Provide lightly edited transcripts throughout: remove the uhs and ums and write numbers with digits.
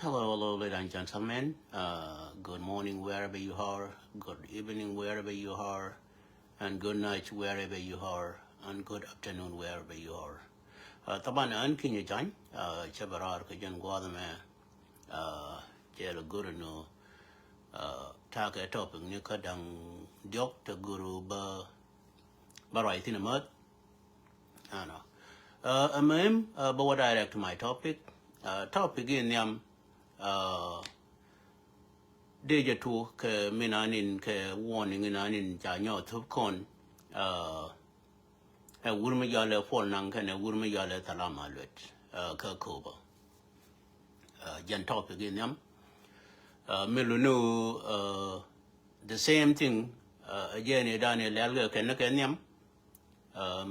Hello, ladies and gentlemen. Good morning wherever you are, good evening wherever you are, and good night wherever you are, and good afternoon wherever you are. طبعا أنا كني جان شبرار كجن قادمة جل guru take a topic ni kadang diok te guru barai tina mat ano but direct to my topic topic in yam deja tu ke minanin ke warning inanin janyo tup kon wurmi yale fall nang kene wurmi yale talama lut ka koba jan topic in yam melunu the same thing again edani lalga ken kenyam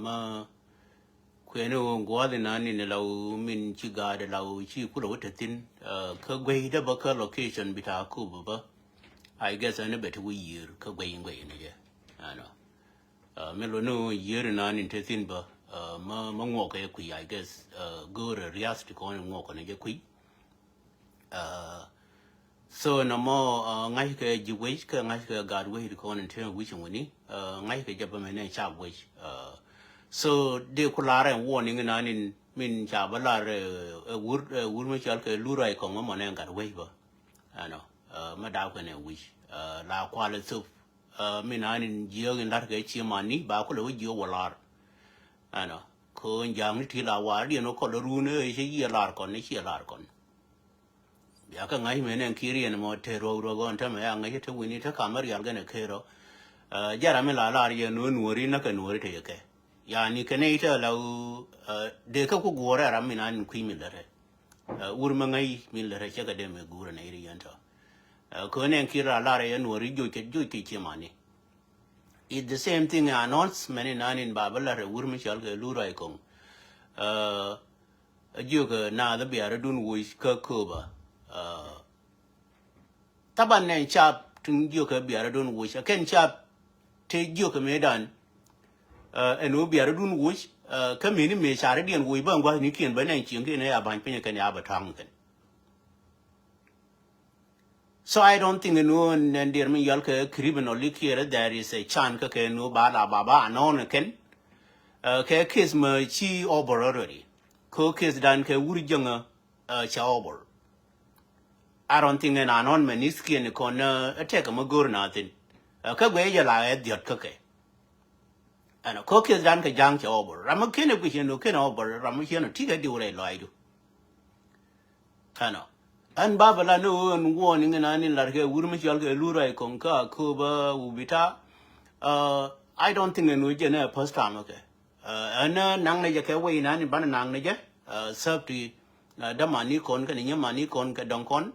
ma kwenu gwadi nani ne lau min chi gade lau chi kula watatin ka gwai da baka location bita kuba ba I guess ane betu wi year ka gwai ne je ano melunu year nani tatin ba ma ngoka ya kui I guess gore rias ko ngoka ne je kui so no mo ngai ke jiwei ka ngai ke gadwei ko ne ten wi chunguni ngai ke jaba mene sharp wei so de kulare warning nanin min chabalare wur me chal ke lurai ko mo ne ngar wei ba ano ma da ko ne wi la kwale su min nanin jiyo ngin lar ke chi mani ba ko le jiyo walar ano ko njang ti la wa ri no ko ru ne che yi lar ko ne che lar kon ya ka ngai me ne kiri ne mo te ro gon ta me ya ngai te wini ta kamar yal ga ne kero jara me la lar ye no nuori na ka nuori te ke yani kene ita lau de ka ku gore ram minan kui milare urma ngai milare chaga de me gura na iri yanta ko ne kira lare yan wori jo ke mani it the same thing announcement in anin babalare urma chal ke lurai kong jo ke na da biara dun wo ka koba taban ne chap tun jo ke biara dun wo ken chap te jo ke medan and we be a dun wish come in me charity and we bang was Niki and Benin Chinkin a bank can abatang. So I don't think no and dear me yalka criminal lick here there is a chan can no bala baba and on ken kiss me chi over already cook is done ke wood younger chauber. I don't think an anon maniski in the corner attack a magur nothing a kagway la at the cookie. And a cook is done jang over. Ramakina wish you can over Ramakina Tiga do a loido. Cano. And Babala no and warning and anin like a Wurmichal Lura Conca, Cuba, Ubita. I don't think a new general post time, okay. And Nangnaja way in any bananaja, served to Damani con, can you money con, donkon,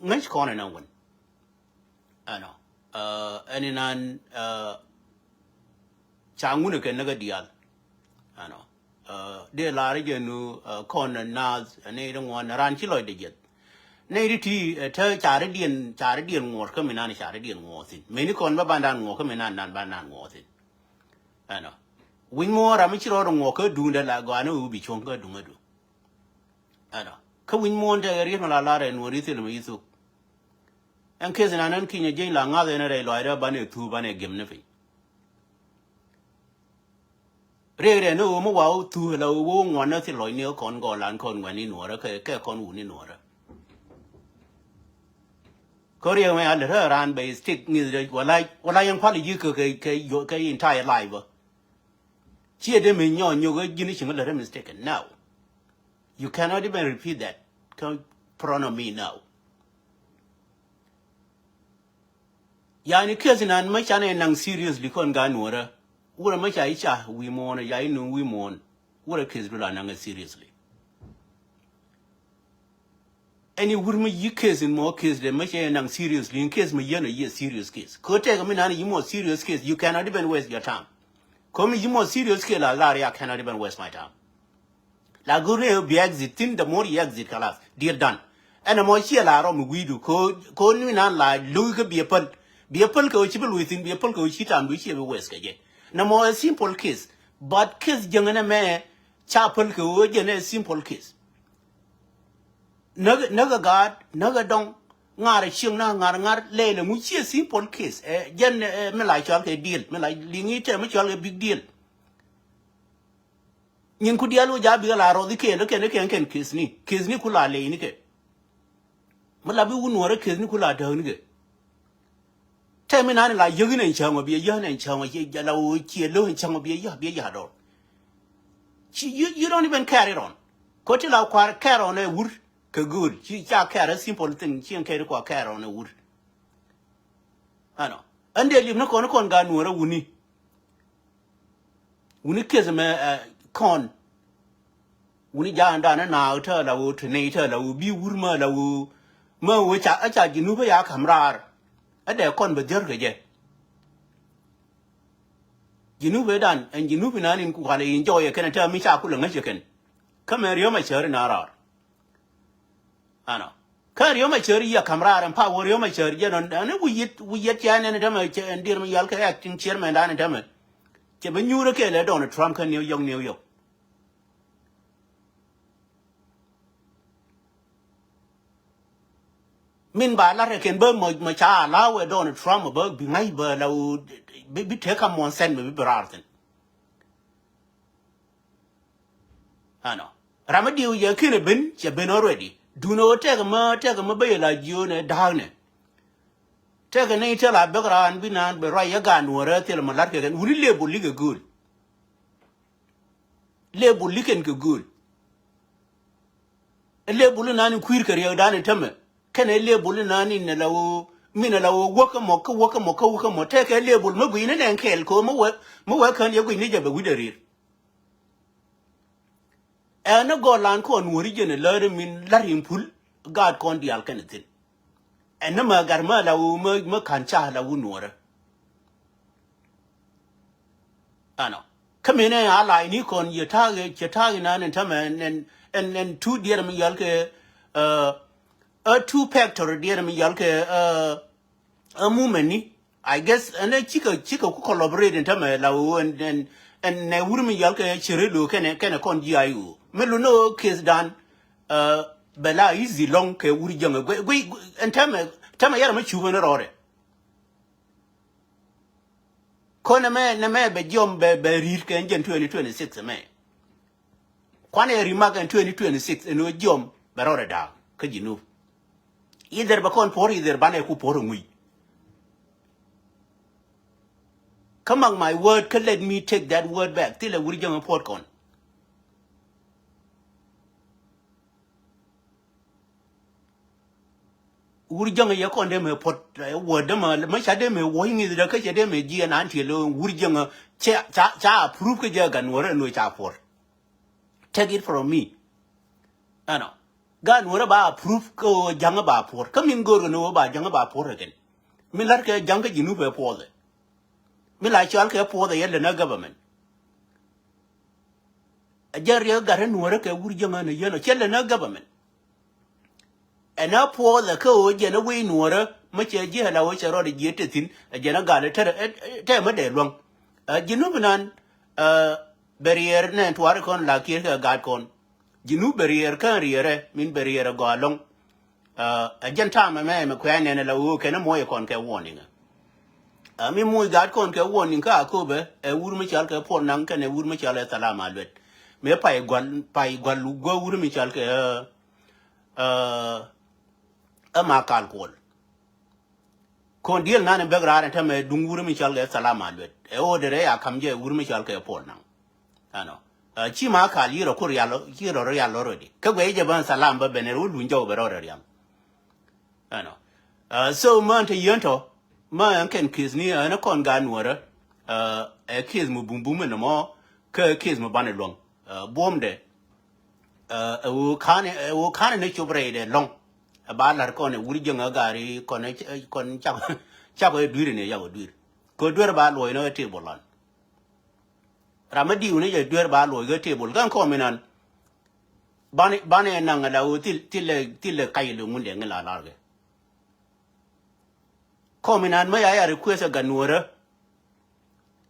much corner no one. I know. And in an Changuna can never deal. I know. De large nu corner nas and they don't want a ranchilo de jet. Native Charadian war coming on Charadian wars in. Many conva bandan war coming on bandan wars in. I know. Win more amateur walker do the laguana who be chonka dumadu. I know. Come win more the regional alara and what is in Mizu. And case an unking a jail longer than a lawyer bunny two bunny gimnify. Really, no more to hello, one nothing like near con go land con when in order, con woon in order. Korea may under her and by stick neither what I am probably you could your entire life. She had them in your finishing a little mistaken. Now, you cannot even repeat that. Come pronoun me now. Yani cousin and much and seriously con gun water. What a much I we mourn, I know we mourn. What a case will seriously. Any woman you case in more case than much and seriously in case me a serious case. Could take a minute you more serious case, you cannot even waste your time. Come you more serious case, I cannot even waste my time. La gure be exiting the more you exit class, dear done. And a more she alarm we do call me not like Louis be a coachable within be a pulco chitan which you waste again. No more a simple case, but case young and a man, chapel go in a simple case. naga dong ngare ching na ngar le mu chi simple case jen me lai chal ke deal me lai lingi te me chal ke big deal nyin ku dialo ja bi la ro di ke ken case ni kula le ni ke me la bi Nuer case ni kula da ni ke te me na la yegi ne chang bi ya ne chang ye ja la o chi lo chang bi ya do you don't even carry it on ko ti la kwar carry on e wur ke good chi cha carry simple thing chi en ke ko carry on e wur ano ande lim na kon ga Nuer wuni keze me kon wuni ja anda na ta la wo tne ta la wo bi wurma la wo ma wo cha acha ginu ba ya kamrar ade kon be der ge je ginu be dan en ginu bi nanin ku kale enjoy kana ta mi cha ku la ngaje ken kamar yo ma chere na ra ano kar yo ma chere ya kamrar en pa wo yo ma chere je non ne wu yet ya ne ta ma ndir mi yal ka acting chairman dan ta ma che be nyuro ke le Donald Trump kan New York min ba la re ken be mo cha la we Donald Trump be bi ngai be la bi te ka mon sen be brarten ano ramadi ye kin bin che ben already do no te ma be la ju ne da ne te ga ne te la be ran bi nan be ra ya ga Nuer te ma la ke ken uri le bu li ke good le bu li ken ke good le bu nan kuir ke ya da ne teme kene label nani ne lawo mina lawo woka mo take label mo gwi ne den kel ko mo kan ye gwi ne je be widerir na go lan ko Nuer jene lare min larim pul god kon dial kenetin na ma garma lawo mo kan cha lawo Nuer ano kamene ala ni kon ye tage nan tamen en tu dier mi yal ke a two factor dear me yalke a mumeni I guess and a chica ku collaborate in tame la and ne wurmi yalke chirilu kene kon giu melu no case dan bela easy long ke wuri janga gwe and tame yara me chuve no rore kone me be jom be rir ke engine 2026 me kwane remark in 2026 eno jom berore da kajinu either bakon por either bane ku por ngui come on my word can let me take that word back till a wuri jang port kon wuri jang ye kon de me port word ma cha de me wo ngi de ka che de me ji na anti lo wuri jang cha approve ke ja gan wora no cha por take it from me ano gan wora ba approve ko jang ba por kamin gor no ba jang ba por again min lar ke jang ke jinu be por de min la chal ke por de yelle na government a jar ye garan wora ke wuri jang na yeno chelle na government ana por de ko je na we wora ma che je la wo chero de je tin je na ga le te ma de long jinu binan barrier ne twar kon la ke ga kon jinu barrier kan riere min barrier go along a jenta me ko ne la wo ke na mo kon ke warning mi mo ga kon ke warning ka ko be e wur mi chal ke por nan ke ne wur mi chal salama let me pai gwan lu go wur mi chal ke ma kal kol kon diel nan be gra ta me dung wur mi chal ke salama let e o de ya kam je wur mi chal ke por nan ano chi ma ka li ro ko ya lo ki ro ya lo ro di ka gwe je ban salam ba bene ru lu njo be ro riam ano so man te yento ma an ken kiss ni na kon ga Nuer e kiss mu bum bum no mo ka kiss mu ban long bom de o kane ne chobre de long ba lar ko ne wuri jonga gari kon cha ko duire ne ya ko duire ko duire ba lo no te bolan ramadi une je duer ba lo ge table kan ko minan bane nan la o til kai lu mun de ngala la ge ko minan ma ya request ga Nuer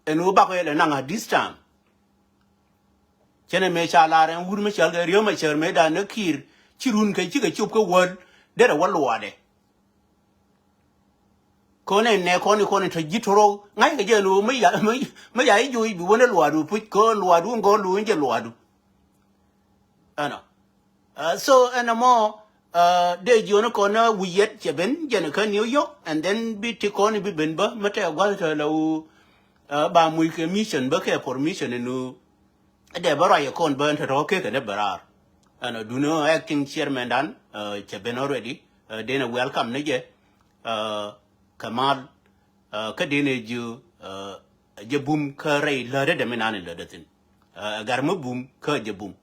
enu ba ko le nan this time chene me cha la ren wur me chal ge ryo me cher me da ne kir chirun kai chiga chup ko word dera walwade kone ne kone to jitoro ngai ga jenu me ya ju bi wona lwadu put ko lwadu ngo lu nje lwadu ana so and more de jono kona wiyet cheben jena ka New York and then bi ti kone bi benba mate gwal to law ba mu ke mission ba ke permission nu de bara ya kon ban to ke ke de barar ana do no acting chairman dan cheben already then welcome ne je kamal ka dine ju je bum ka rei la de menane la de tin gar mo bum ka je bum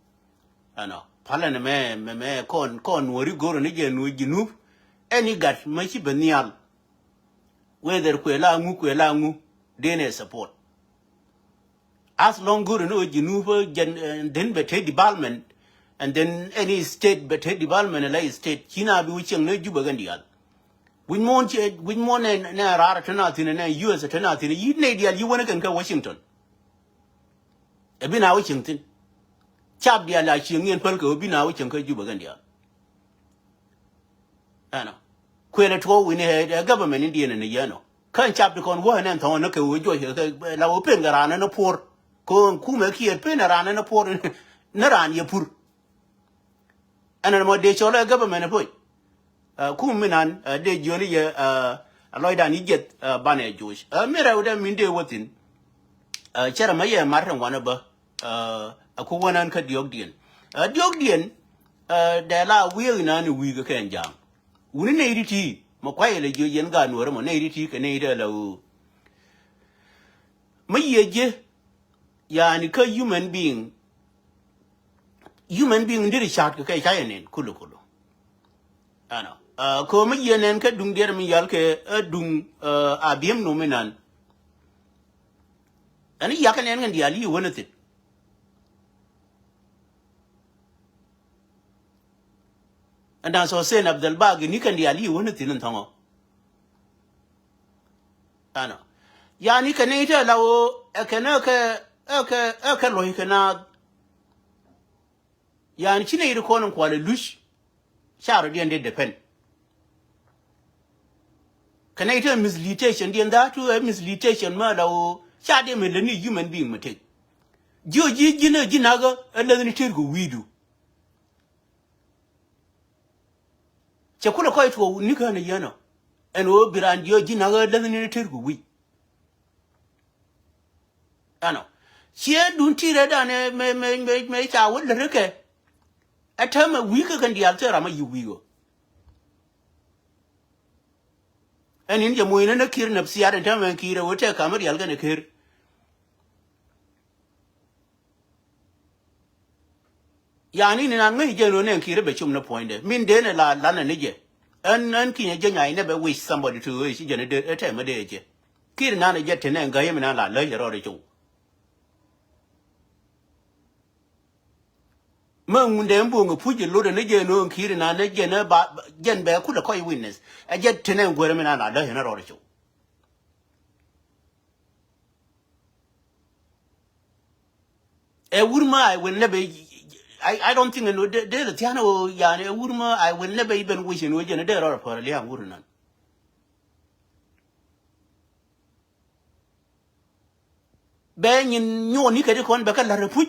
ana pala ne me kon wori goro ne je nu jinu any gat ma chi benial whether kwela ngu dine support as long goro no jinu for then better development and then any state better development like state china bi wucin ne juba gandial win mon na rara tana tin na US tana tin yi ne dia yi wani kan ka Washington e bi na Washington chap dia la shi ngien pal ko bi na wucin ka juba gandial ana kwele to win he government indian ne yano kan chap de kon wo nan ton na ka wo jo he la wo pen garana na por ko ku me ki pen rana na por na ran ye pur ana mo de chola government boy ku minan de joni ye aloida ni jet bane josh mera uda minde wotin chera maye marran wana ba aku wanan ka diogdien de la wi na ni wi ga kan jam uni ne iriti mo kwaye le jo yen ga nuor mo ne iriti ka ne ida lawo maye je yani ka human being ndiri chat ka kai kayen kulu ana ko mi yenen ka dung der mi yal ke dung abiem nominan ani yakanen ngi ali wonatit anda so sen abdul bag ni kan di ali wonatin ntango ana yani kan ita lawo ekana ka lohi kana yani chine iri konon kwale lush sharo di ande depend kana ita misleading di anda to misleading ma lawo shade me leni human being mate joji jinaga Allah ni tirgo widu chakula ko ito ni kana yana eno biran joji naga Allah ni tirgo wi ano she dun tire da ne me cha wala reke atama wi ka kan di altera ma yuwigo anin je moyina na kir nafsiya da tama kire wote kamar yalga ne kir yani ni nan ngai je no ne kire be chum na point min de ne la na ne je an kinya je nyai ne be wish somebody to wish je ne de atama de je kir na ne je tene ngai mi na la le ro de chu munde mbungu puji lodo ne je no kire na ne je ne ba jen be ku da koi witness a je tene ngore mi na la le na ro de chu e wurma I will never I don't think no de the tiano yani wurma I will never even wish no je ne de ro for le an wurna be nyin nyoni ke de kon be ka la repu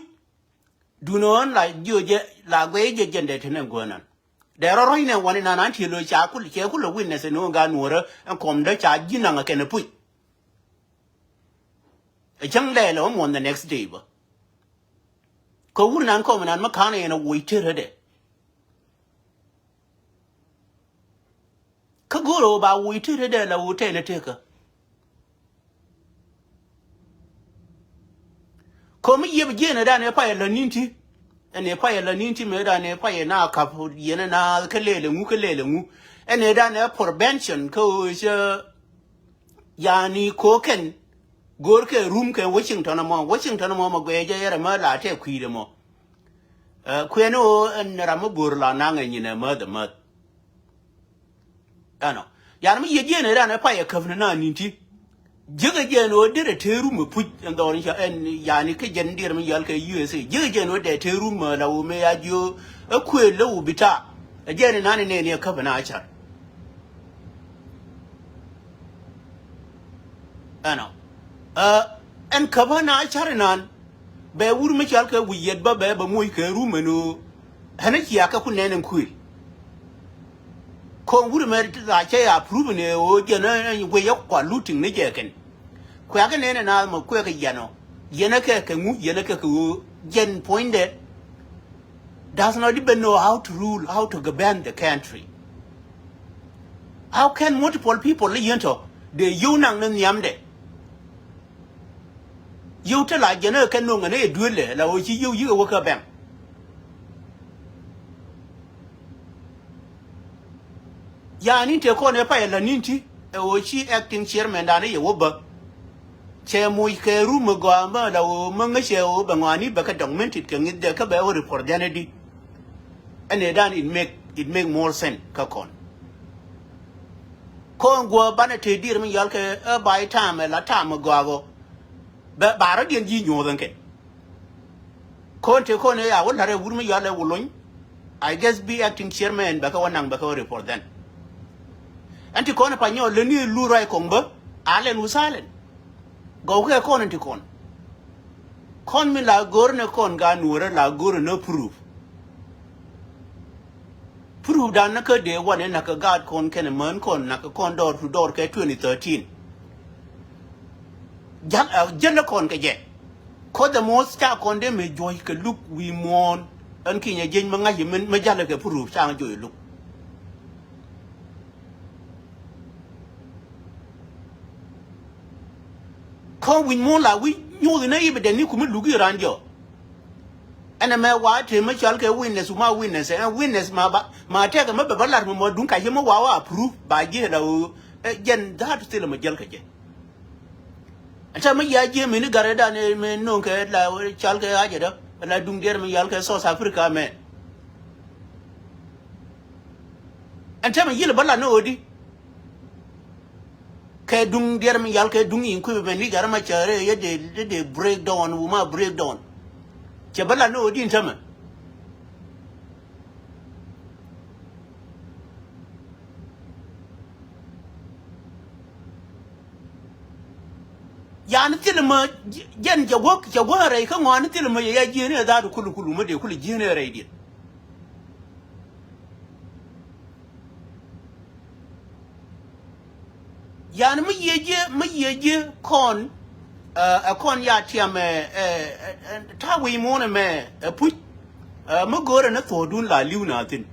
do non like je la gwe je jende tene ngona de ro ne woni na nan ti lo cha ku ke ku lo witness no ga nuora en kom de cha jina nga ke ne pu e chang le lo mo the next day ba ko wurnan ko nan ma kana na woitere de ka goro ba woitere de la wote ne teka ko mi yeb jena da ne pa la ninti ene pa la ninti me da ne pa na ka yena na kelele ngu ene da ne prevention ko je yani ko ken gorke room ke Washington mo ma gwe je yere ma la te kwire mo kweno en ramo burla na ngi ne ma de ma ano ya mi ye ne da ne pa ye kafna na ninti jiga je no de te room pu en do ni en yani ke jen dir mi yal ke USA jiga je no de te room la wo me ya jo kwe le wo bita Again in any near Copenhagen. I know. And Copenhagen, Bear would make alka we yet Baba Muika Rumenu, Hanakiaka Kunan and Kui. Con would merit that I approve or Jana way up while looting the jacket. Quacken and I'm a quaker yano. Yenaka can Yenaka Yen pointed. Does not even know how to rule, how to govern the country. How can multiple people enter the Yunang and Yamde? You tell like Jana can know an aid driller, like you work up. Ya need to call a pile and ninty, or she acting chairman than a woba. Chair Muike Rumagama, the Mangasha Obamani, but a documented can get the Cabell for identity. And then it make more sense, Kakon. Con go banate dear me yalke by time a la time ago. But Baradian G. Northern. Con te con I will have a woman yalla wooling. I guess be acting chairman, Bakawanang Bako report then. And to con upon your Lenny Lurai Combo, Allen was silent. Go here con and to con. Con me la gorna con gan Nuer la guru no proof. Prove that Naka day one and Naka guard con can a man con Naka con door to door 2013. General con kaje. Cause the most star con them may joy can look we mourn and king a gen manga human majalaka proof sang joy look. Con we mourn like we knew the neighbor than you could look around you. And a man white him a chalke witness my witness and witness my take a mother more dunka him a approved by Geno Jen that still a majalka. And some of ya Jim in the Garada and no care like chalke ajada, and I don't get me yalka South Africa man. And tell me yellow bala no di. K dung dear me yalka dung in Quebec, Garamacha, they break down, Uma break down. Chabala no din tama. Yan tilma jen jawara come on tilma ya jene da kulu made kulu jene raid. Yan me ye con a con ya tiam tawi mona me put Magora na thordun la liuna thin.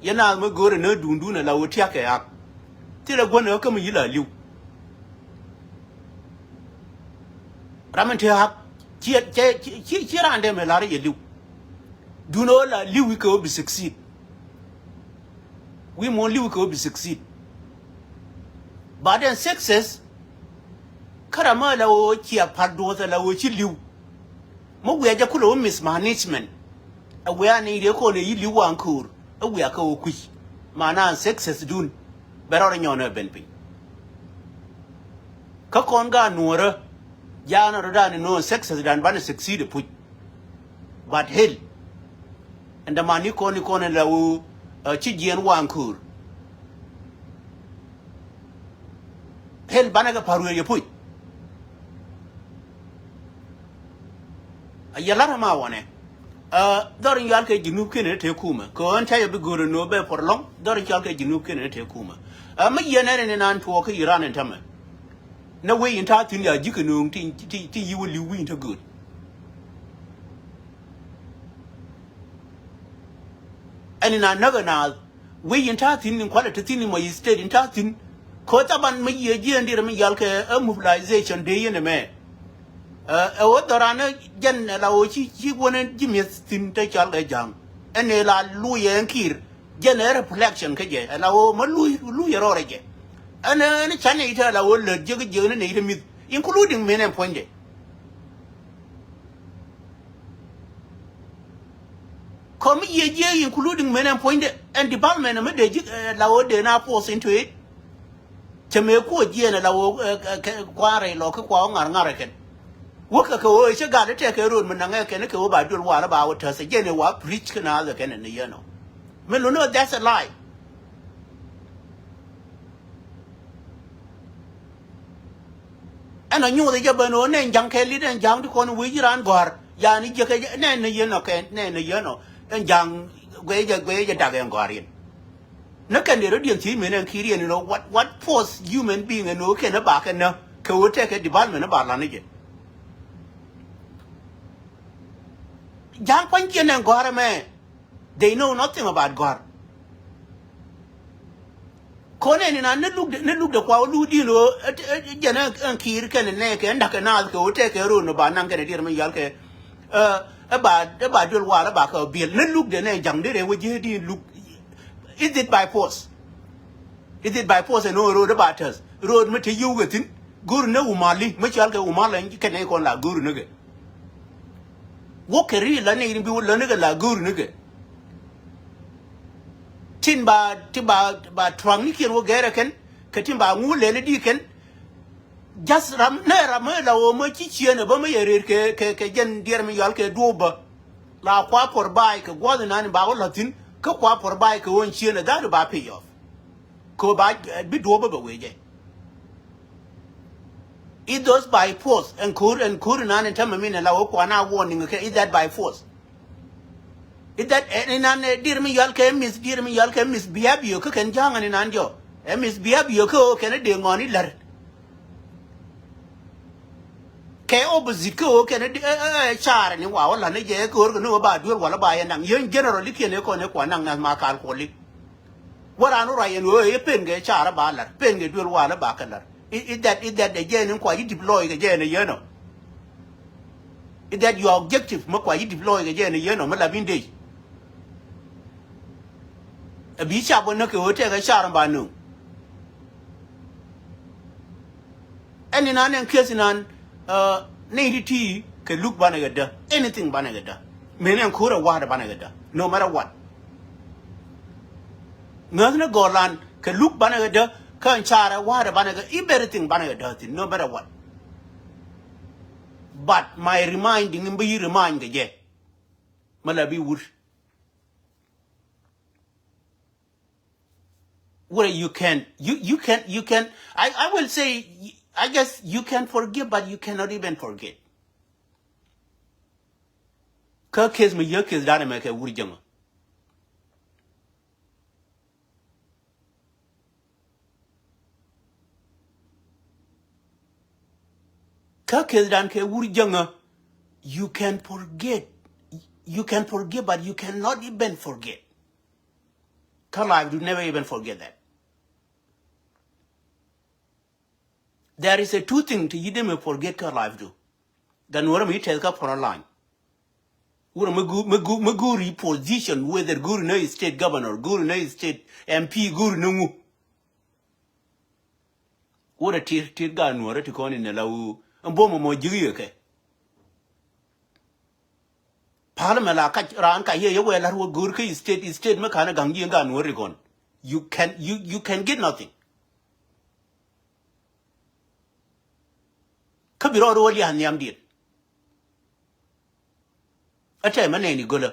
Yana Magora no dunduna la wotiaka yak. Till a guano come yilla liu. Ramantia cheer and them a larry liu. Do not la liu we could be succeed. We more liu could be succeed. But then success Caramala o chia pardota la o chilu. Mo we are cool mismanagement. A we are need a call you one cool. A we are co quick. Mana success dune. Better on your benping. Kakonga Nuer. Jana Rodan no success than ban succeed put. But hell. And the man you call la o Chijian one cool. Hell banaga paru you put. A yalara mawane. During Yalka Jinukin at Tekuma, go and tell you good and no bear for long, during Yalka Jinukin at Tekuma. A million and an talk Iran and Tama. No way in Tartin, you can know you will win to good. And in another now, we in Tartin in quality thin in my state in Tartin, Kotaban me ye and dear me Yalka a mobilization day in a man. What the runner Jen allow she wanted Jimmy Thin take all a jam. And a la Louis and Kir, Jen a reflection, Kaja, allow Louis Rorage. And a Chinese allow the Juggy and Native, including men and pointed. Come ye, including men and pointed, and department of the allow the now force into it. Chameko Jen allow Quarry local Quang or American. Work a co is a guy take a room and I can go by doing what about us again. What preach can other can in the yano. me lo no that's a lie and I knew the jabano ne jang ke li den jang ko no wi ran gor ya ni je ke ne ne ye no ke ne ne ye no en jang gwe je da gen gorin no can the radiant team and kiri and what force human being and no can back and no ko take a development about la ne jang pan ken en gor me they know nothing about God kone ni na ne look the kwa lu di no jana an kiri ken ne ke nda ke na ko take a ro no ba nan ke dir me yal ke ba dul wa ba ka bi ne look de ne jang de we je di look is it by force is it by force and no road about us road me to you gatin gur ne umali me chal ke umala ke ne kon la gur ne ke wo ke ri la ne bi la ne ke la gur ne ke tin ba twang ni ken wo gere ken ke tin ba ngu le ne di ken just ram la o mo chi chi ne ba me yere ke jen dier me yal ke do ba la kwa por bai ke go na ni ba wo latin ke kwa por bai ke won chi ne da ba pay off ko ba bi do ba we je it does by force and kur na ne tama min la wo kwa na warning ke is that by force is that en an dir mi yal ke misbehave yo ke ken janga ni nan jo misbehave yo ko ken de ngoni lar ke opposite ko ken char ni wa wala ne je ko no ba dur wala ba ya nang yen generally ke ne ko ne kwa nang na ma kal ko li wara no ra yen wo ye pen ge char ba lar pen ge dur wala ba kan lar is that the gen kwa you deploy ge gen ye no is that your objective ma kwa you deploy ge gen ye no ma la bin de a bi cha bo no ke o te ge char ba no and in an case in an native ke look ba na ge da anything ba na ge da men en ko ra wa da ba na ge da no matter what ngazna golan ke look ba na ge da kan chara wa da ba na ge everything ba na ge da no matter what but my reminding in be remind ge malabi wur where you can I will say I guess you can forgive but you cannot even forget ka kes me yekes dana me ke wur jama ka kes dan ke wur jama you can forget but you cannot even forget ka life do never even forget that there is a two thing to you them forget ka life do then what me tell ka for a line wura maguri position whether guru no state governor guru no state MP guru no ngu wura tir ga Nuer to kon in lawu mbomo mo jiri ke parliament la ka ran ka ye we la ru guru ke state me kana gangi ga Nuer kon you can get nothing kabiro ro li han yam dit ate mane ni gola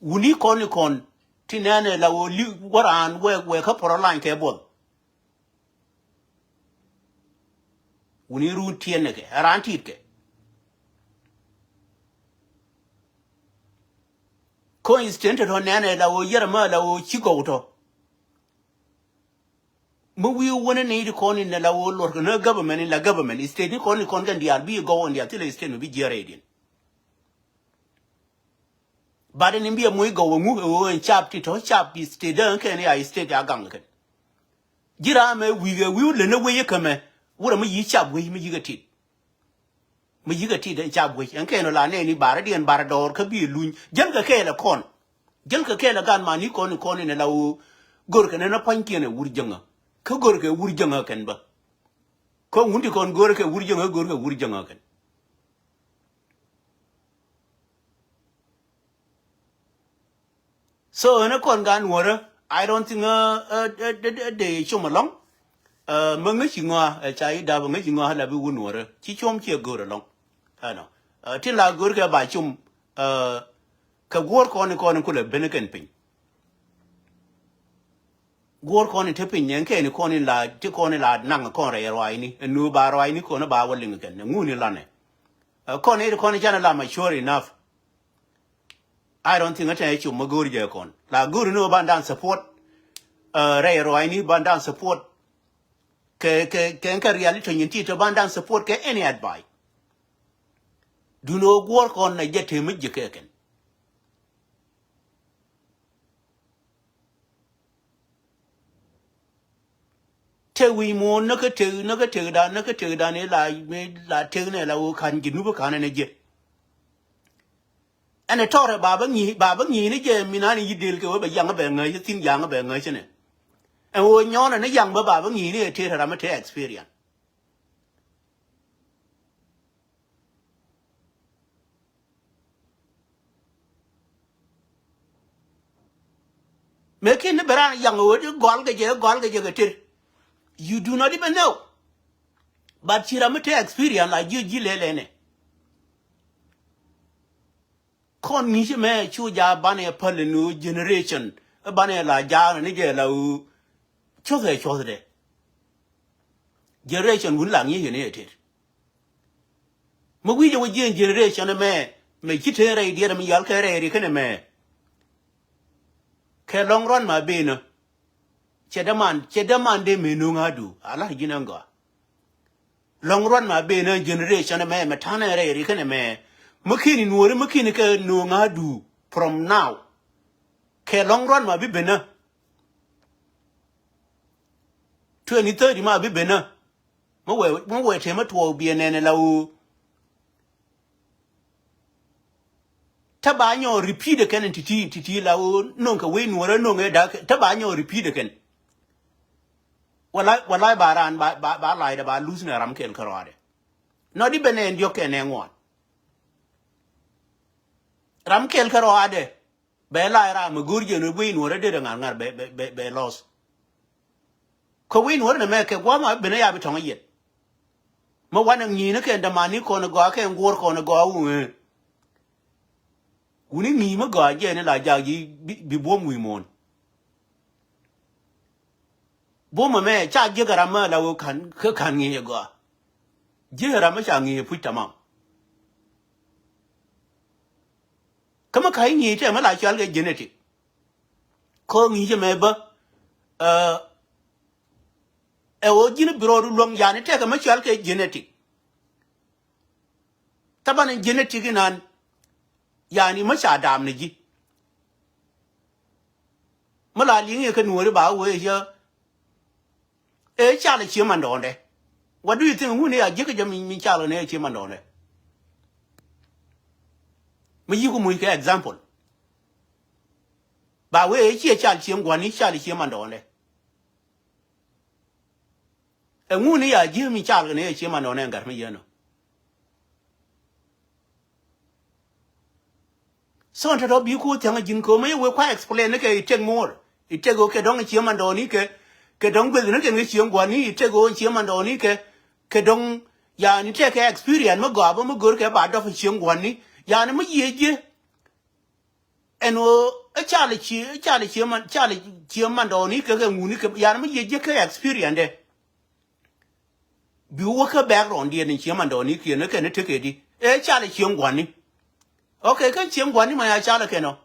wuni kon tinane la wo li waran we ka por line ke bol wuni ru tiene ke ran tit ke ko instant to nane la wo yerma la wo chigo to mo wi wona ne di kon in la wo lor no government in la government state ni kon kan dial bi go on dia tele state no bi jere din but in India, we go and chap it or chap is stay down can I state a gang. Girame, we will learn away you come. What am I chap with me? You get it. Me you get it and chap with and can learn any baradi and barador could be a loon. Junka Kela corn. Junka Kela gun man, you corn in a low gurkan and a punky and a wood younger. Kugurka wood younger can but. Come would you con gurka wood younger gurka wood younger can. So in a con gun water, I don't think they show along. Mangachingwa, a chai dabangachingwa la bu water, chichom chia go along. I know. Till I go by chum, ka work on a corner could have been a camping. Gwor kon in tepin yen ke ni kon in la ti kon la nang kon re roi ni nu ba roi ni kon ba woling ken ngu ni lane kon e kon jana la mature enough. I don't think that I should magur je kon la guru no bandan support re roi ni bandan support ke reality yin ti to bandan support ke any advice do no gwor kon na je te mi je ken te we mo no ke te da ne la te ne la u kan ji nu ba kan ne je ane tore baba ngi ni je minani yidel ke ba yang ba ngai tin yang ba ngai chene en wo nyona ne yang ba baba ngi ni te ra ma te experience me ken ne bra yang wo gol ke je te you do not even know but chira ma te experience la ji le ne kon ni je me chu ja bane pal nu generation bane la ja ne je la u cho de generation wun lang yi ne te mo wi je wo generation me kite re dia me yal ke re ke ne me ke long run ma be no chedaman de me no ngadu ala ginanga long run ma be no generation me tane re ke ne me mukini nuore mukini ke no ngadu from now ke long run ma be no 2030 ma be no mo we te ma to bi ne la u tabanyo repeat ken titi la u non ka we nuore no da tabanyo repeat ken wala baran ba lai da ba lose na ram kel karade no di benen yo ken ngon ram kel karade be lai ra mu gurje no we nuore de ngar be loss ko we nuore na me ke gwa ma bene ya bi tonga yet mo wana ngi ne ken da mani ko no go ke ngor ko no go wu uni mi ma go je ne la ja ji bi bo mu mon bo ma me cha je ga ma la wo kan ngi go je ra ma cha ngi pu ta ma kama kai ngi te ma la cha ga genetic ko ngi je me ba o jini biro long ya ne te ka ma cha ga genetic taban genetic nan yani ma cha dam ne ji ma la li ngi ka nuori ba wo ya cha le chi man don de what do you think who ne ya je ka mi cha le ne chi man don de ma yi ko mu ke example ba we chi cha chi ngwa ni cha le chi man don de ngu ne ya je mi cha le ne chi man don ne ngar mi ye no so nta do bi ko tanga jin ko me we kwa explain ne ke take more it take okay dong chi man don ni ke dong gwe ne ke ngi chi ngwa ni it take on chi man don ni ke dong ya ni take experience ma go ba ma gur ke ba do chi ngwa ni ya ne ma ye je eno cha le chi man don ni ke ngu ni ke ya ne ma ye je ke experience de bi wo ka background de ni chi man don ni ke ne take di cha le chi ngwa ni okay kan chi ngwa ni ma ya cha le ke no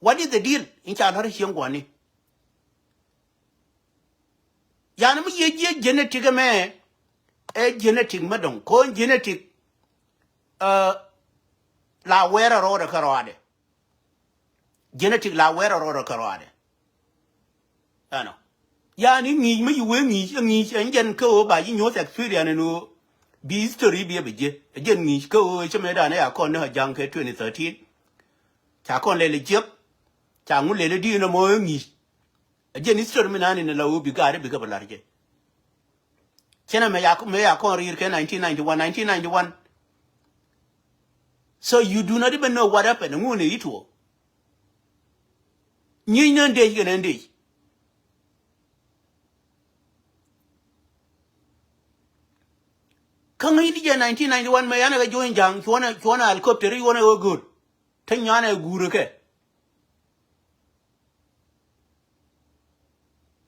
what is the deal in cha har chi ngwa ni ya ne ma ye je genetic me genetic ma don ko genetic la wera ro da karade genetic la wera ro da karade ano ya ni mi yuwe ngi ngen ko ba yi nyot experience no bi history bi be je gen ngi ko cheme da ne ya kon ne jang ke 2013 cha kon le jep cha ngu le di no mo ngi gen history mi na ni la u bi ga re bi ga ba je chena me ya kon rir ke 1991 so you do not even know what happened ngu ne ito nyi nan de gen de kan yi di 1991 me yana ga join jang chona helicopter yi wona go good tan yana guru ke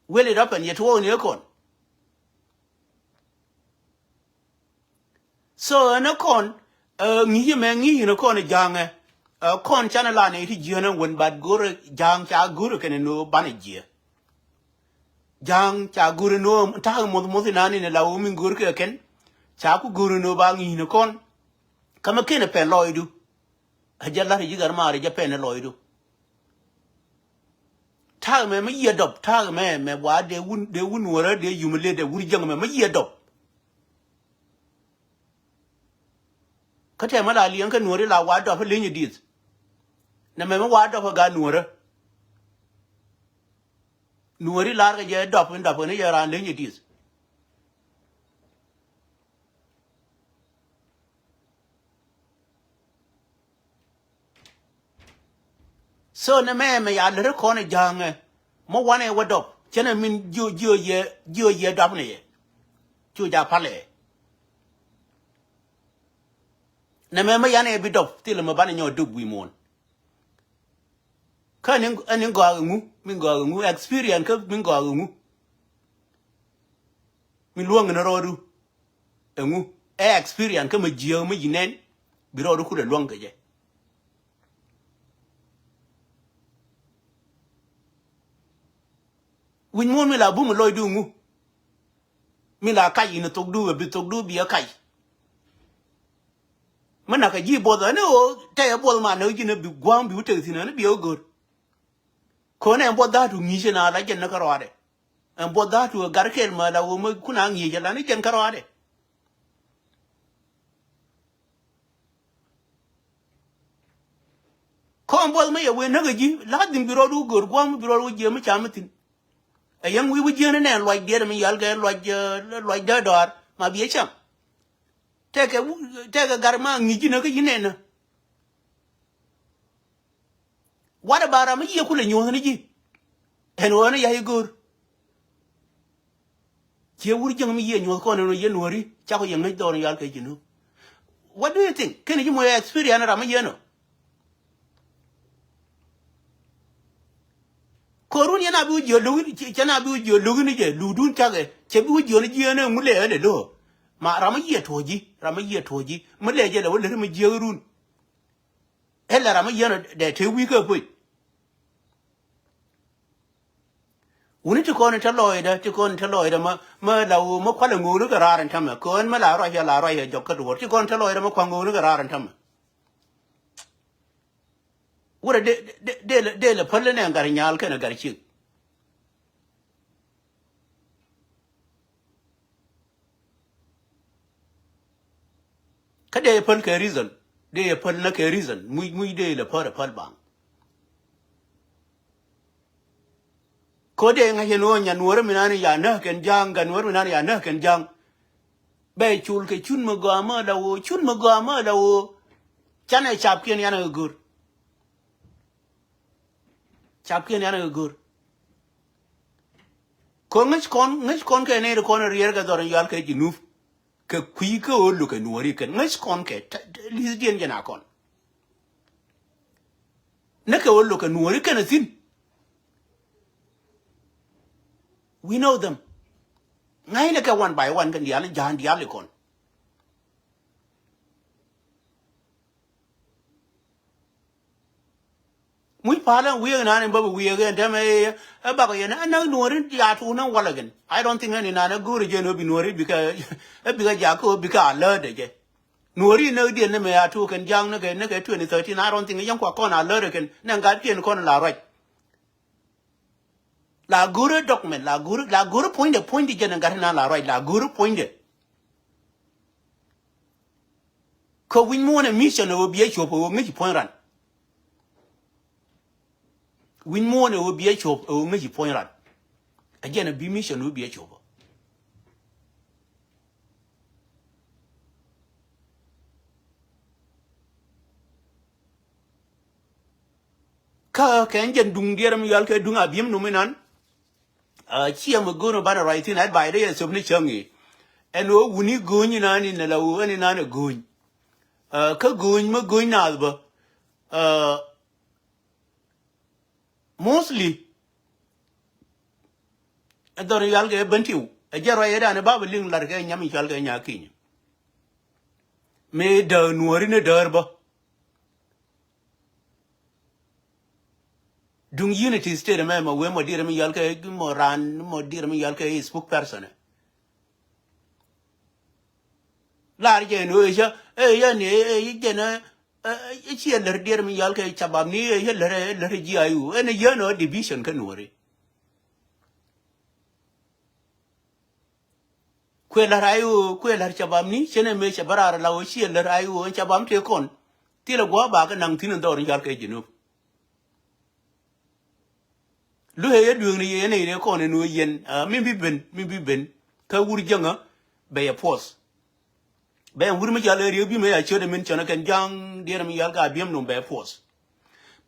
Will it up and yet one your con. So an a con, me in a con a young, a con channel on 80 journal when bad guru, young cha guru can no banage. Young cha guru no, tag more than an in a la woman guru ken, chaku guru no bang in a con. Come a ken a pen loidu. A jella yigar marriage a pen a loidu. Tag me ye adopt, tag me, why they wouldn't worry, they humiliate the wood young man, ye adopt. Kate mala liang kan Nuer la wad of a lineage deeds. Na mema wad of a gun Nuer. Nuer larga je dop and up on a year and lineage deeds. So na me ya le ko na jang mo wane wadop. Chena min jo ye dop ne. Chu ja pale. Na mema ya ne bidop til mo ban nyo dub wi mon. Kanin anin go ngu min go ngu experience ka min go ngu. Min luong na rodu. Ngu experience ka ma jio ma yinen bi rodu ku de luong ka je. Win mon mi la bu mo loy du ngu. Mi la kai ina tok du bi a kai. Mana ka ji boda no te bol ma no ji na bi gwam bi utek tin na bi ogor. Ko na boda tu mi je na la jen na karwade. En boda tu garkel ma la wo ma kuna ngi je la ni jen karwade. Ko bol ma ye we na ga ji la din bi rodu gor gwam bi rodu je ma chamatin. A yang we je na like de mi yal ga like da dor ma bi cham. Take a garma ngi ji na ka yinena. What about a year could you ji? And one ya good. Here would young me in your corner, you worry, Chaco young door yalka, you know. What do you think? Can you more experience a yano? Coronian abu your Louis, Chanabu your Louis, Ludun Chagge, Chebu your Giano Mule and low. Ma Ramaya toji, Malaya will let me jeerun. Ella Ramayana, that 2 weeks of it. We need to go and tell Lloyd, ma la mo kwala ngulu ka rar antama ko en ma la ra ya jokka do ti kon telo mo kwa ngulu ka rar antama wura de le palle ne ngar nyal kana gar chi kada ya pal ka reason de ya pal na ka reason mu de le pal bang ko de nga heno nya nuor minani ya na ken jang gan nuor minani ya na ken jang be chul ke chun mo ga ma da wo chane chap ken yana gur ko ngis kon ke ne ko rier ga dor yal ke jinuf ke kui ko lu ke nuori ken ngis kon ke lis dien jana kon ne ke lu ke nuori ken sin we know them ngai ne ka one by one kan yal jan dial kon muy pala we na ne babu we ga ndame ba ko yana na nuori ya tu na wala gen I don't think any na guru je no bi nuori because ja ko because alert je nuori no di ne me ya tu kan jang ne ke 2013 I don't think yang kwa kon alert ken na ga tien kon la right la guru document la guru point je na ga na la right la guru point ko win mo na mission no bi e chopo ngi point ran win mo ne obi e chop o ngi point ran again a bi mission obi e chop ka ken jen dung dieram yal ke dung abim no menan chiam go no bana right in at by the so ni changi and o wuni go ni na ni na la o ni na na go ka go ni mo go na ba mostly ador yal ke bentiu a jaro yeda ne babu ling lar ke nyami yal ke nyaki me de Nuer ne derba dung unity state me ma we mo dire mi yal ke mo ran mo dire mi yal ke Facebook person lar je no ya ne je na chi lar dire mi yal ke chabam ni ye lar ji ayu ene ye no division ke Nuer kwela rayu kwela chabam ni chene me chabara la o chi lar ayu chabam te kon tira gwa ba ka nang tin dor yal ke jinu lu he du ni ye ne ko ne no yen mi bi ben ka wur janga be ya pos be wur mi jale ri bi me ya chode min chana kan jang der mi yal ga biem no be pos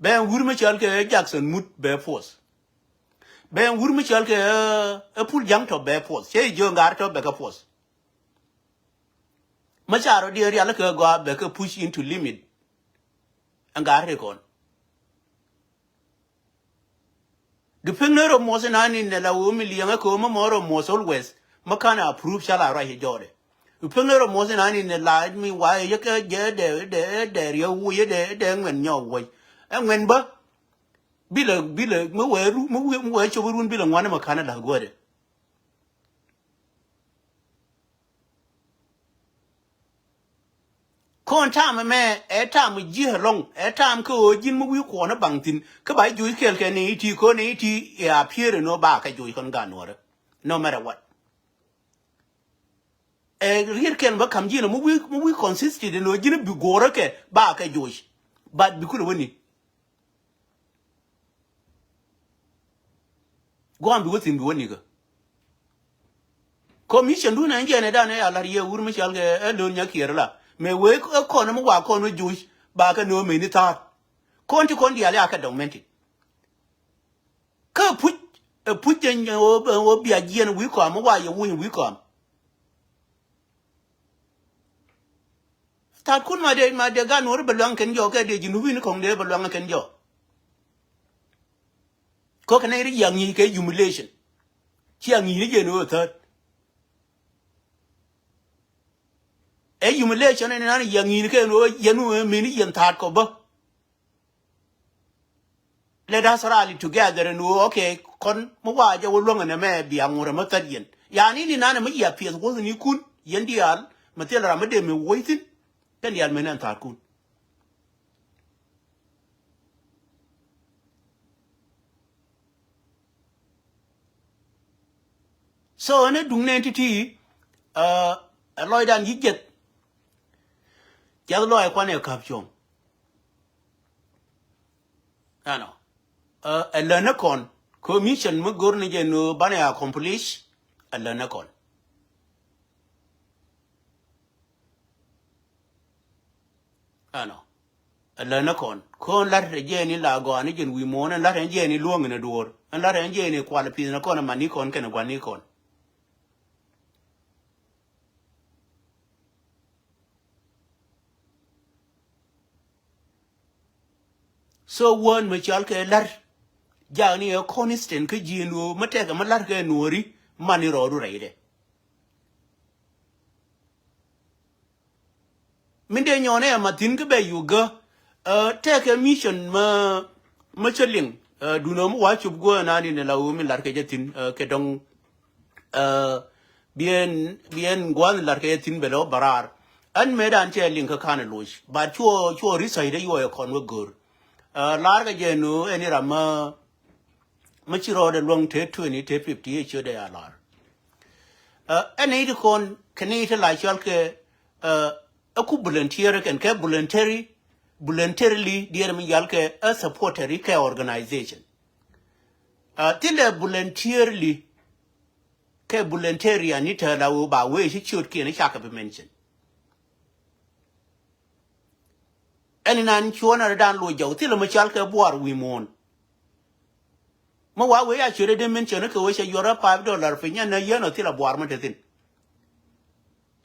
be wur mi chal ke Jackson mut be pos be wur mi chal ke pul jang to be pos che jo ngar to be ka pos ma charo der ya la ke go be ka push into limit angar re kon Depending on Mosenani in the Laumi Lianga Coma Moro Mosol West, Makana approve shall I write Jorde. Depending on Mosenani in the light me why you can get there, you weird there when your way. And when but Bill, where you wouldn't be one of a Canada good. Con time a man, a time with year long, a time co Jim Wu corner banking, Kabai Juice can eat, con eat, appear no back at Juice on gun no matter what. A real can become Jim, we consisted in Jim Bugorake, back at Juice, but we could win it. Go on with him, one nigger. Commission do Nigeria and Alaria Urmichal, Elonia Kirla. Me wake a corner walk on with Jewish back a no minute thought. Conti Condi Alaka documented. Ka put in your be a year we come, why you win we come. Start could my dear gun or belong can you get you win come there belong can you. Coconary young humiliation. Chiang you know third. A humiliation and any young Yanu mini and Tarkoba. Let us rally together and okay, con Mawaja will long and a may be a more Matadian. Yani in anime appears wasn't you could, Yendial, Matilla Ramademi waiting, then the Almen and Tarkun. So, in a dung entity, a Lloyd and you get. Yellow, I want to capture. I know. A learner con, commission Mugurni no Bana accomplish, a learner con. I know. A learner con let the Jenny Lago and again we mourn and let Jenny long in the door, and let Jenny quality in a corner manicon can a guanicon. So one Michalke lar Johnny a constant Kajinu, Mateka Malarka Nuri, money road raid. Mindenione, Matinka Bay you go, take a mission, Machaling, do no watch of go and in a laumi larkajetin, Kedong, bien guan larkajetin below barar, and made until Linka Canalush, but you reside you are a conway girl. Larga Jenu, any Rama, Machiro the long take 20, take 50, each day a lar. Any con can eat like Yalke, a coup volunteer can care voluntarily, dear me Yalke, a supporter care organization. Till a voluntarily, care voluntary and it allow by way she should can a shaka mention. And in an chuana down low joe, till a machalka boar we mourn. Mawa way I should have mentioned a wish you're a $5 for yan a year or till a boar matin.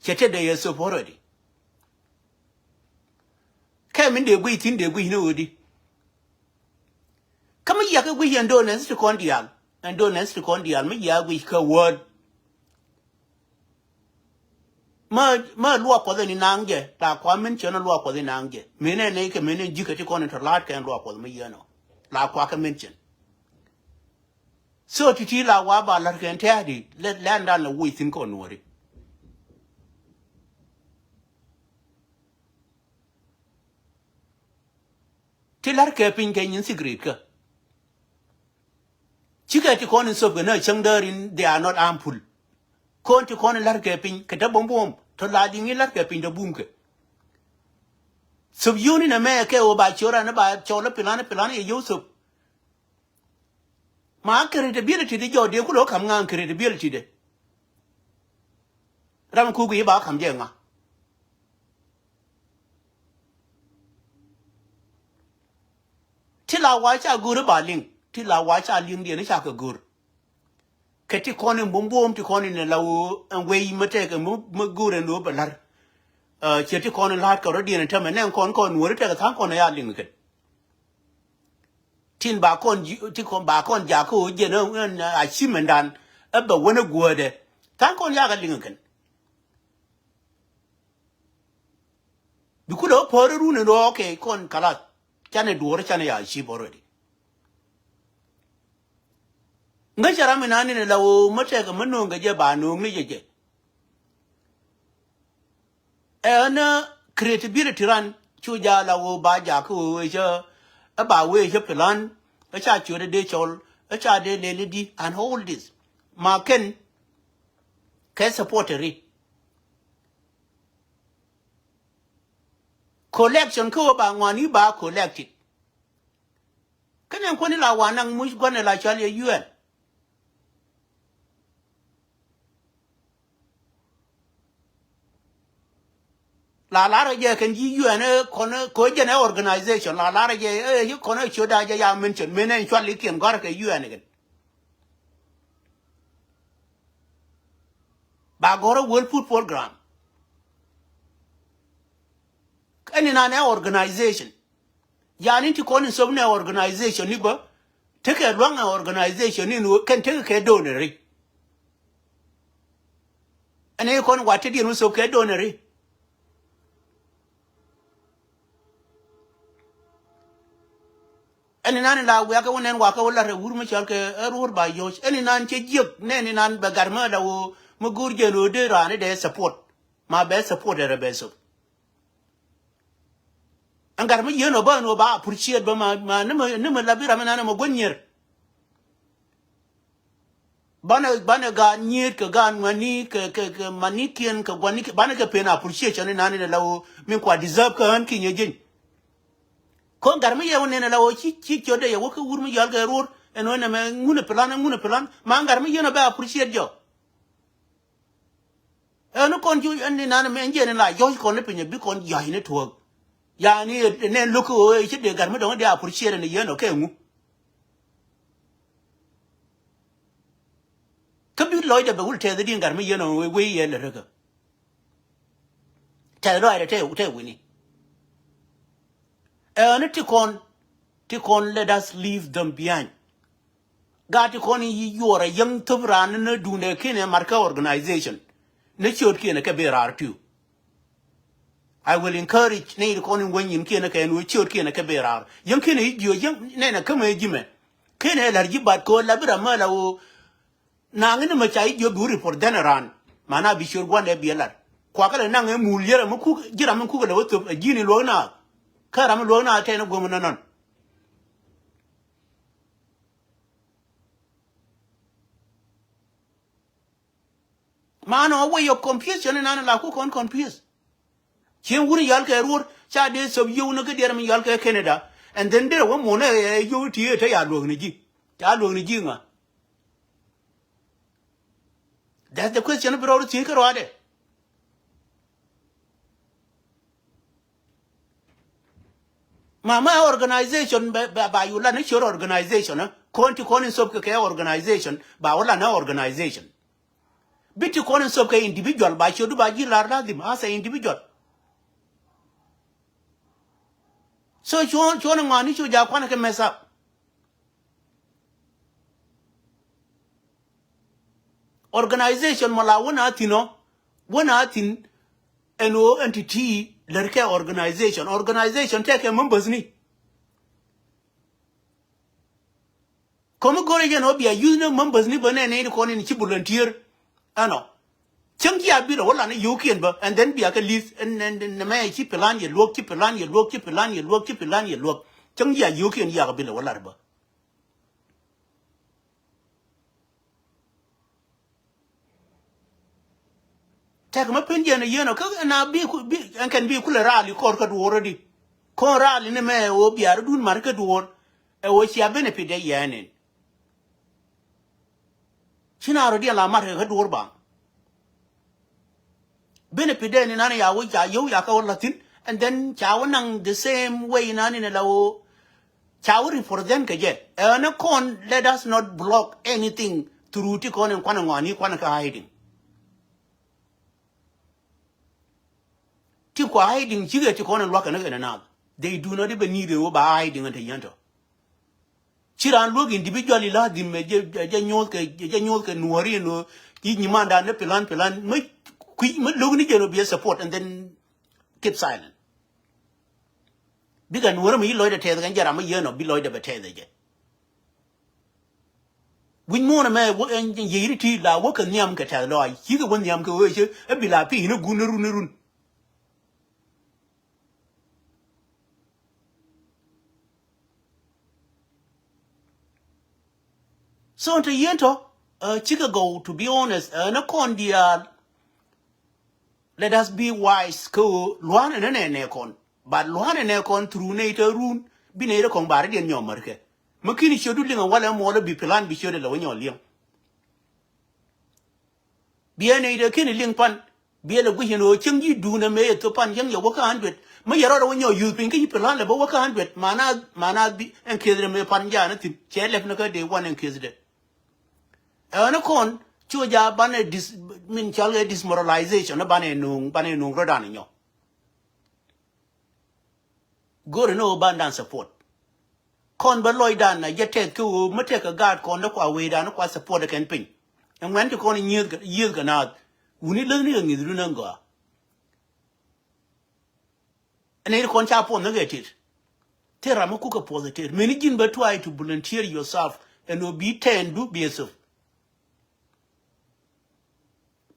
Chetted day is so already. Came in the waiting the we know. Come a yak we and donuts to Condial. and don't nest to con deal me ya we ka word ma lua ko ni nange ta kwa men chona lua ko ni nange mene ne ke mene jika ti kon to lat kan lua ko me yano la kwa ka mention so ti la wa ba la kan ta di let land on the we think on worry ti lar ke pin ke yin secret ka chika ti kon so ga na changdarin they are not harmful kon ti kon lar ke pin ke ta bom bom to la di ni lar ke pin da bum ke sub yuni na me ke o ba chora na ba chola pilana ye yusuf ma credibility di jo de ku lo kam ngang credibility de ram ku gi ba kam je nga ti la wa cha gur ba ling ti la wa cha ling de na cha ka gur ke ti kon bom bom ti kon ne lawo an we mate ke mu gur no ba lar che ti kon la ka ro di na ta me ne kon wor te ka tan kon ya ling ke tin ba kon ti kon ba kon ja ko je no a chi men dan a ba wona go de tan kon ya ga ling ke bi ku do por ru ne do ke kon kala chane duor chane ya chi already nga chara me nani ne lawo mate ka mano nga je ba no ngi je na credibility ran chu ja lawo ba ja ko we je ba we je plan a cha chu de chol a cha de le di and all this ma ken ke supporteri collection ko ba ngwani ba collected kenen ko ni la wanang mu gone la chal ye UN la lara je kan ji UN ko je na organization la lara je yi ko na choda je ya mention menen chal li ken gar ke UN gen ba goro world food program any na organization yani ti ko ni so na organization ni ba take a long organization ni no kan take ke donori ane ko wa te di no so ke donori ene nan la wa ka wonen wa ka wala re wurma chal ke erur ba yo ene nan che jek ne ne nan ba garma da wo mu gurje no de rane de support ma be support re be so an garma yeno ba no ba appreciate ba ma ne ma labira ma nan ma gonyer bana ga nyer ka ga mani ka mani kien ka gwani bana ka pena appreciate ne nan ne lawo min kwa deserve ka han kin yejin kon garmi ye wonne la wo ci ciode ye wo ko wurmi yal ga rur eno ne me ngune plan ma garmi ye no ba appreciate jo eno kon ju andi nan me nje ne la yo kon ne pinye bi kon ya ne to ya ni ne loko e ci de garmi do de appreciate ne ye no ke ngu ka bi lo de be wul te de garmi ye no we ye le rega te lo ide te wini and tikon let us leave them behind gati kon you are a young tubran ne dune kine marka organization ne chot kine ke berar tu I will encourage ne kon when yin kine ke no chot kine ke berar young kine yo young ne na kama jime kine larji bat ko labira mala o nangene ma chai yo buri for denaran mana bi shur gwande bielar kwa kala nange mulyera muku jira mun ku le woto jini lo na karam lo na te no gomna non mano way of confusion na la ku kon confuse chen wuri yal ke rur cha de so yu no ke der mi yal ke Canada and then there one mo na yu ti te ya lo ni ji ya lo ni ji nga that's the question bro ti ke ro ade mama organization ba you la ne sure organization konti konin sob ke organization ba wala na organization biti konin sob ke individual ba shodu ba ji lar ladim as a individual so chon ngani chu ja kwana ke mess up organization mala wana tino wana tin eno entity lerke organization take members ni komo gore je no bia use members ni bane ne ko ni chi volunteer ano changi abiro wala ne yukin ba and then bia ka list and me chi plan ye lok changi ya yukin ya bila wala ba take ma pen je ne yeno ka na bi an kan bi kula rali ko ka already ko rali ne me o bia dun mar ka duor e wo chi benefit de yanen china rodi la mar ka duor ba benefit de ni nana ya wo ya yo ya ka latin and then chawanang the same way nani ne lawo chawri for them ka je na kon let us not block anything through ti kon en kwana ngani kwana ka hiding ti kwa hiding chige ti kon en waka na they do not even need to ba hiding ante yanto chiran look individually la dim me je nyol ke nuari no ti nyimanda ne plan me look ni je no be support and then keep silent biga nuara mi loida te ga jara ma yeno bi loida be te je win mo na me wo en yiri ti la wo kan nyam ka ta lo ai ki ga won nyam ka wo che e bi la pi ne gunurun so to yento Chicago to be honest na kon dia let us be wise ko luana ne kon but luana ne kon through nature run bi ne kon bar den nyomar ke makini shodu linga wala mo wala bi plan bi shodu la wonyo liam bi ne de kini ling pan bi le guhino chingi du na me to pan yang yo waka 100 ma yaro wonyo yu pin ki plan le ba waka 100 mana bi en kedre me pan ja na tin chelef na ka de one en kedre na kon chuja bane min chalge dismoralization na bane nung rodan nyo gore no bandan support kon ba loy dan na yete ku mate ka guard kon da kwa we dan kwa support kan pin en wan to kon yir ga na uni le ni ngi ru nan go ene kon cha pon na getit tera mo ku ka positive many jin ba try to volunteer yourself and be 10 do be yourself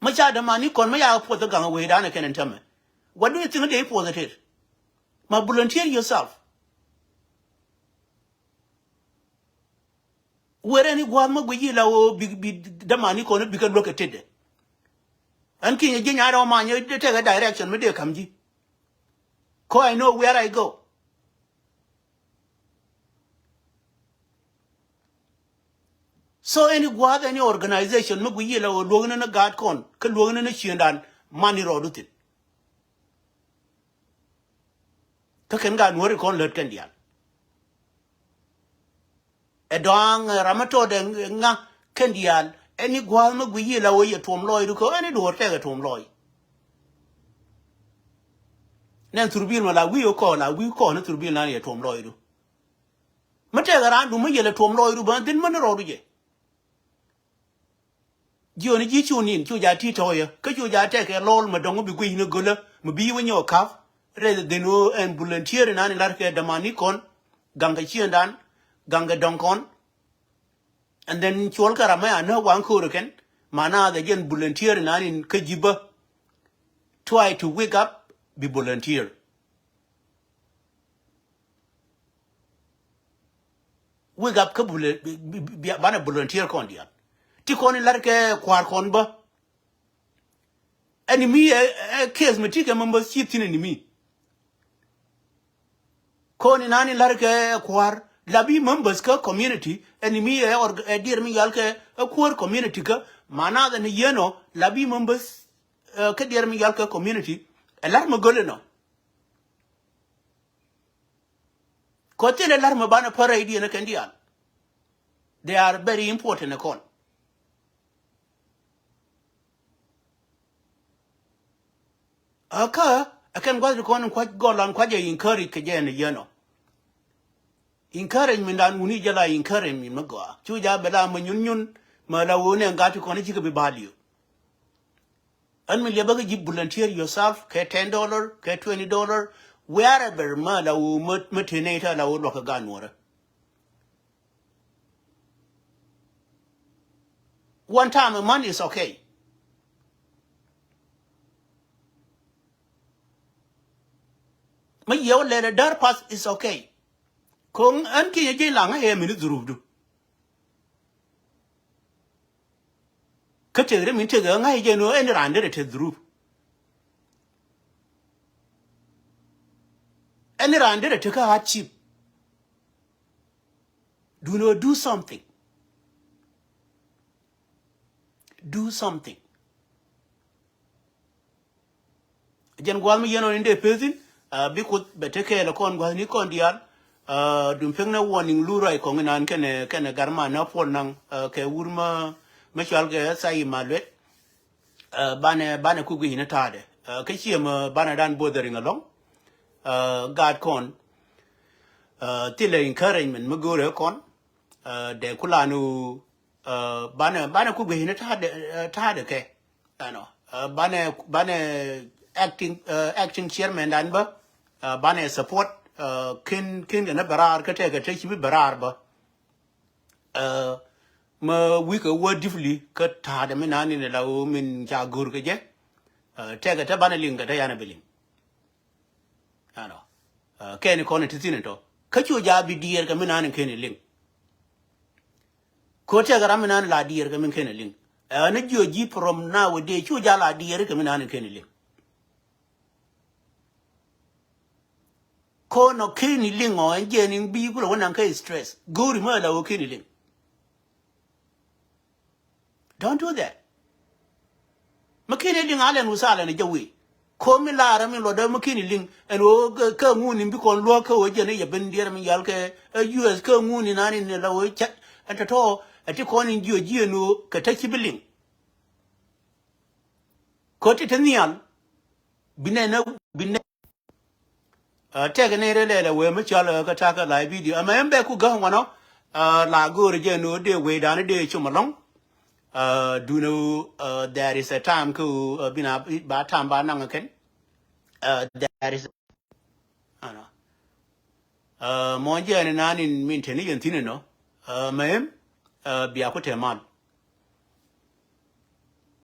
macha da mani kon ma ya po da ga we dan kan tame what do you think they positive ma volunteer yourself where any gwa ma gwi la o bi da mani kon bi ka located an kin je nya ro ma nye de take a direction me de kamji ko I know where I go so any gwa any organization ma gwi la o logna na guard kon ka logna na chindan mani ro dutin ka ken ga Nuer kon let kan dial e dong ramato de nga kan dial any gwa ma gwi la o ye tom loy du ko any do te ga tom loy nan turbil ma la wi ko na turbil na ye tom loy du ma te ga ran du ma ye le tom loy du ba din man ro du je joni ji chunin chu ja ti to ye ka chu ja te ke lol ma dong bi gwi na gola ma bi wo kaf re de no en volunteer na ni lar ke da mani kon ganga chiendan ganga donkon and then chol karama na wan ko ken mana the gen volunteer na ni ka jiba try to wake up be volunteer wake up ka bana volunteer kon dia ti kon lar ke kwar kon ba enemy case me ti ke member chief tin enemy kon nani lar ke kwar labi members ka community enemy or dear mi yal ke a poor community ka mana da ni yeno labi members ka dear mi yal ka community alar ma gole no ko tele alar ma bana para idea na kan dial they are very important kon aka akan gwa ko non kwa golan kwa je encourage ke je ne yeno encourage min dan uni jala encourage min magwa chuja bela ma nyun Malawone and got to connect be value. And will you volunteer yourself, $10, $20, wherever Malawu Mutinata la would look a gun water. One time a month is okay. My yo let a dirt pass is okay. Kung and King Lang a minute rude. Catcher him into the eye, you know, and under it is roof. And under it took a cheap. Do not do something. Do something. Jan Gualmi Yano in the prison, because better care the con was Nikon Dial, Dumpena warning Lura Kongan can a garma na for nang, ke Wurma, Michel Sai Madlet, Bana Kugi in a tade, Kishim Banadan bothering along, guard con, till encouragement, Magura con, de Kulanu, Bana Kugi in a tade, I know, Bana acting chairman Danba, Bana support, kin and a barar, Kataka, take me barar, ma weaker word differently, cut hard a man in a low min jagurgaje, take a tabanaling at Diana Billing. I know. Kenny Connet is in it. Cut your jabby dear Kaminan and Kenny Ling. Kota Ramanan la dear Kamin Kenny Ling. And you jeep from nowadays, you jala dear Kaminan and Kenny Ling. Kono Kenny Ling or and Jenning be good one uncle stress. Go murder or Kenny Ling. Don't do that. McKinney Ling Allen was Allen a Joey. Call me Lara, me Lord McKinney Ling, and oh, come moon in Bicon Loco, Jenny, a Bendiam Yalke, a US come moon in an in the lower chat at all, at the corner in Gino, Kataki Billing. Cotitan Binena, take an area letter where Michel Kataka live video. A man back who go one up, La go again, no day way down a day, chumalong. Do know there is a time to be a bad time by Nangaken? There is, I know. Monja and an in Mintini and Tinino, ma'am, be a put a man.